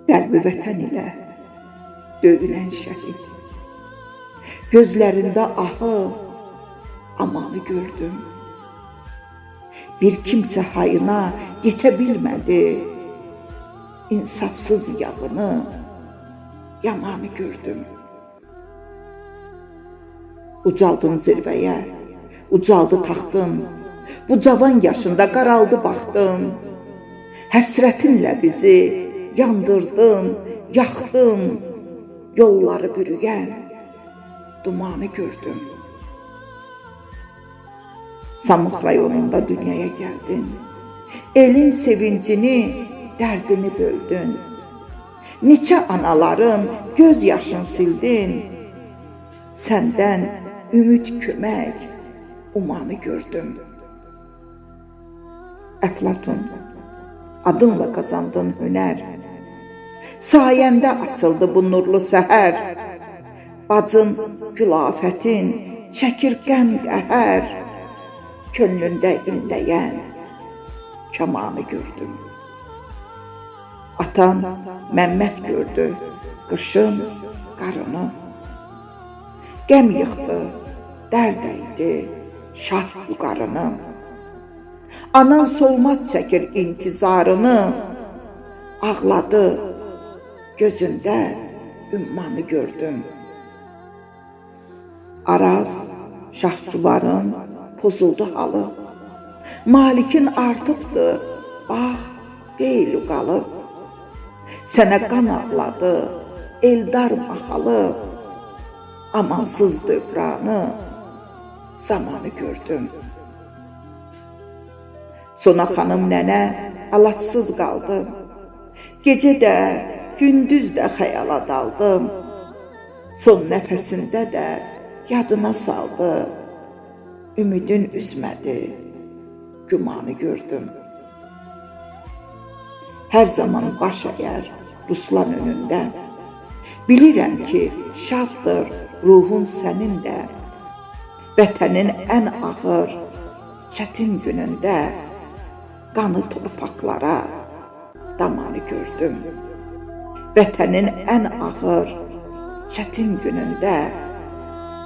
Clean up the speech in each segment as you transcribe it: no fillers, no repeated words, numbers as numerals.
qəlbi vətən ilə döyülən şəhid. Gözlərində ahı, amanı gördüm. Bir kimsə hayına yetə bilmədi, insafsız yağını, yamanı gördüm. Ucaldın zirvəyə, ucaldı taxtın, bu cavan yaşında qaraldı baxdın. Həsrətinlə bizi yandırdın, yaxdın, yolları bürüyən dumanı gördüm. Samux rayonunda dünyaya gəldin, elin sevincini, dərdini böldün. Neçə anaların göz yaşını sildin, səndən ümid kömək, umanı gördüm. Əflatun, adınla qazandın hünər, sayəndə açıldı bu nurlu səhər. Bacın külafətin çəkir qəm qəhər, könlündə inləyən kamanı gördüm. Atan Məmməd gördü qışın qarını, qəm yıxdı, dərd əydi şah vüqarını. Anan solmaz çəkir intizarını, ağladı, gözündə ümmanı gördüm. Araz, Şahsuvarın pozuldu halı, Malikin artıbdı, bax, qeyli qalıb. Sənə qan ağladı, Eldar mahalı, amansız dövranı, zamanı gördüm. Sona xanım nənə alacsız qaldı, gecə də, gündüz də xəyala daldım. Son nəfəsində də yadına saldı, ümidin üzmədi, gümanı gördüm. Hər zaman baş əyər Ruslan önündə, bilirəm ki, şaddır ruhun sənin də. Vətənin ən ağır, çətin günündə, qanı torpaqlara damanı gördüm. Vətənin ən ağır, çətin günündə,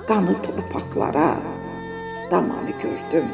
qanı torpaqlara damanı gördüm.